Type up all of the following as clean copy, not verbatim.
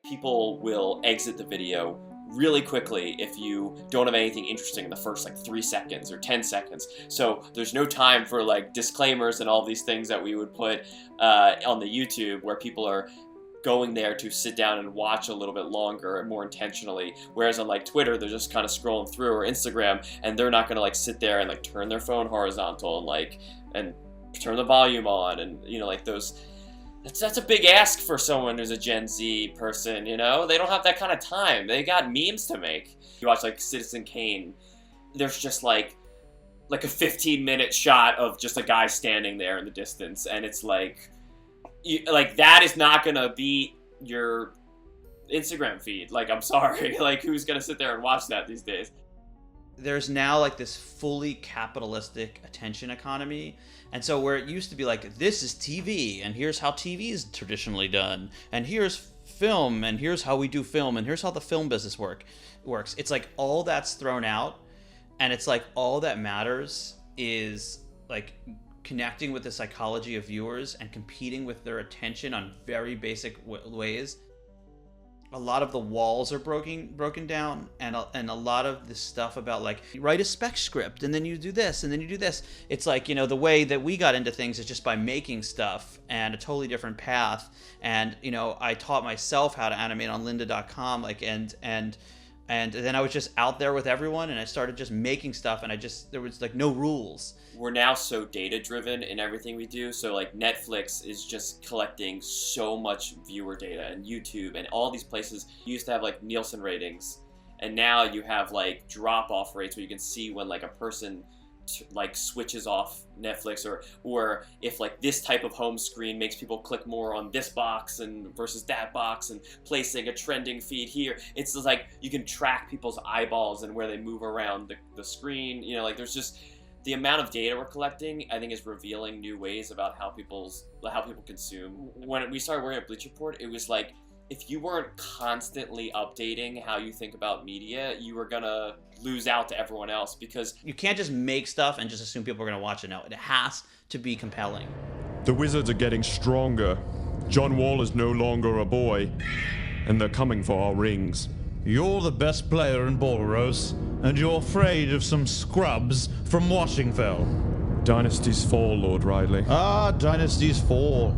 People will exit the video really quickly if you don't have anything interesting in the first like 3 seconds or 10 seconds. So there's no time for like disclaimers and all these things that we would put on the YouTube, where people are going there to sit down and watch a little bit longer and more intentionally. Whereas on like Twitter, they're just kind of scrolling through, or Instagram, and they're not gonna like sit there and like turn their phone horizontal and like and turn the volume on, and you know, like those. That's a big ask for someone who's a Gen Z person, you know? They don't have that kind of time. They got memes to make. You watch like Citizen Kane, there's just like a 15-minute shot of just a guy standing there in the distance, and it's like that is not gonna be your Instagram feed. Like, I'm sorry, like who's gonna sit there and watch that these days? There's now like this fully capitalistic attention economy. And so where it used to be like, this is TV, and here's how TV is traditionally done, and here's film, and here's how we do film, and here's how the film business works. It's like all that's thrown out, and it's like all that matters is like connecting with the psychology of viewers and competing with their attention on very basic ways. A lot of the walls are broken down, and a lot of this stuff about like, you write a spec script and then you do this and then you do this. It's like, you know, the way that we got into things is just by making stuff, and a totally different path. And you know, I taught myself how to animate on lynda.com, like and then I was just out there with everyone, and I started just making stuff, and there was like no rules. We're now so data driven in everything we do. So like Netflix is just collecting so much viewer data, and YouTube and all these places. You used to have like Nielsen ratings, and now you have like drop off rates where you can see when like a person like switches off Netflix, or if like this type of home screen makes people click more on this box and versus that box, and placing a trending feed here. It's just like you can track people's eyeballs and where they move around the screen. You know, like there's just the amount of data we're collecting, I think, is revealing new ways about how people consume. When we started working at Bleacher Report, it was like, if you weren't constantly updating how you think about media, you were gonna lose out to everyone else, because you can't just make stuff and just assume people are gonna watch it. Now it has to be compelling. The Wizards are getting stronger. John Wall is no longer a boy, and they're coming for our rings. You're the best player in Boros, and you're afraid of some scrubs from Washingfell. Dynasties fall, Lord Riley. Ah, dynasties fall.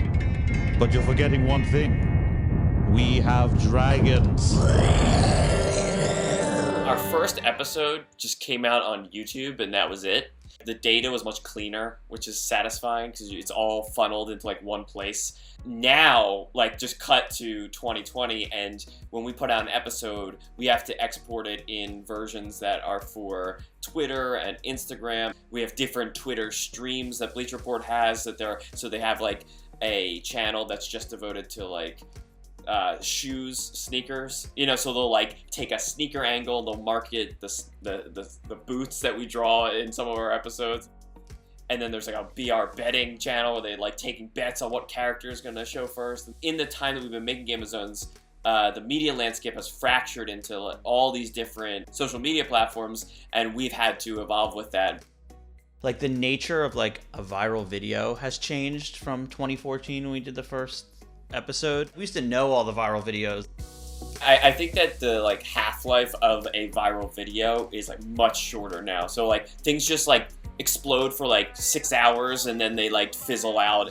But you're forgetting one thing. We have dragons. Our first episode just came out on YouTube, and that was it. The data was much cleaner, which is satisfying because it's all funneled into like one place. Now, like, just cut to 2020, and when we put out an episode, we have to export it in versions that are for Twitter and Instagram. We have different Twitter streams that Bleacher Report has, so they have like a channel that's just devoted to like sneakers, you know, so they'll like take a sneaker angle, they'll market the boots that we draw in some of our episodes. And then there's like a BR betting channel where they like taking bets on what character is going to show first. In the time that we've been making Game of Zones, the media landscape has fractured into like all these different social media platforms, and we've had to evolve with that. Like the nature of like a viral video has changed from 2014 when we did the first episode. We used to know all the viral videos. I think that the like half-life of a viral video is like much shorter now. So like things just like explode for like 6 hours and then they like fizzle out.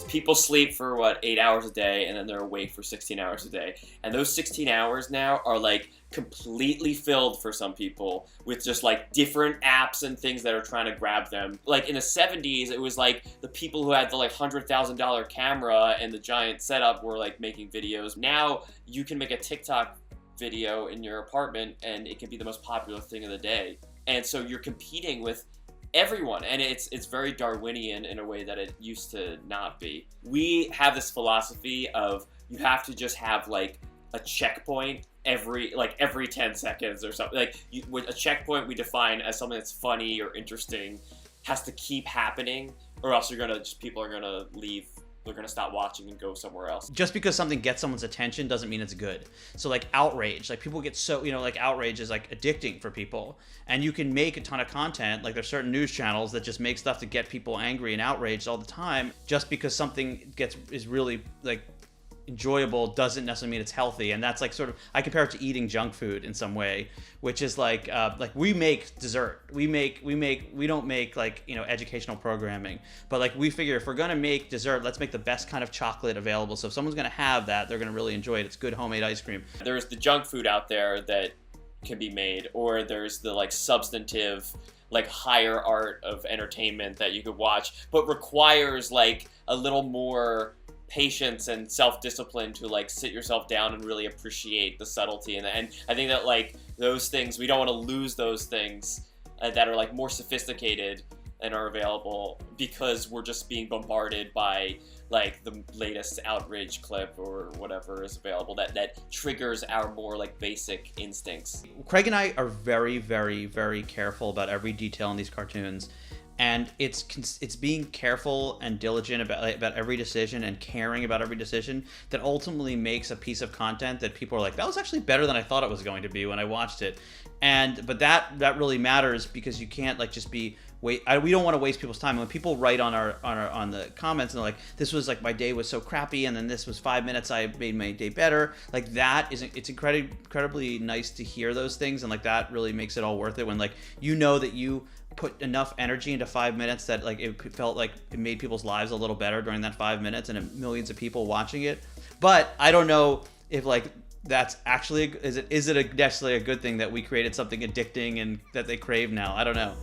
People sleep for 8 hours a day, and then they're awake for 16 hours a day. And those 16 hours now are like completely filled for some people with just like different apps and things that are trying to grab them. Like in the 70s, it was like the people who had the like $100,000 camera and the giant setup were like making videos. Now you can make a TikTok video in your apartment and it can be the most popular thing of the day. And so you're competing with everyone, and it's very Darwinian in a way that it used to not be. We have this philosophy of you have to just have like a checkpoint every 10 seconds or something. Like with a checkpoint we define as something that's funny or interesting has to keep happening, or else people are gonna leave they're gonna stop watching and go somewhere else. Just because something gets someone's attention doesn't mean it's good. So like outrage, like people get so, like outrage is like addicting for people, and you can make a ton of content. Like there's certain news channels that just make stuff to get people angry and outraged all the time. Just because something is really like enjoyable doesn't necessarily mean it's healthy. And that's like sort of, I compare it to eating junk food in some way, which is like we make dessert, we don't make like, educational programming, but like we figure if we're gonna make dessert, let's make the best kind of chocolate available. So if someone's gonna have that, they're gonna really enjoy it. It's good homemade ice cream. There's the junk food out there that can be made, or there's the like substantive, like higher art of entertainment that you could watch, but requires like a little more patience and self-discipline to like sit yourself down and really appreciate the subtlety. And I think that like those things, we don't want to lose those things that are like more sophisticated and are available because we're just being bombarded by like the latest outrage clip or whatever is available that triggers our more like basic instincts. Craig and I are very, very, very careful about every detail in these cartoons. And it's being careful and diligent about every decision and caring about every decision that ultimately makes a piece of content that people are like, that was actually better than I thought it was going to be when I watched it. But that really matters, because you can't like just be we don't want to waste people's time. When people write on on the comments and they're like, this was like, my day was so crappy, and then this was 5 minutes, I made my day better. Like it's incredibly nice to hear those things, and like that really makes it all worth it when like that you put enough energy into 5 minutes that like it felt like it made people's lives a little better during that 5 minutes, and millions of people watching it. But I don't know if like that's actually is it necessarily a good thing that we created something addicting and that they crave now. I don't know.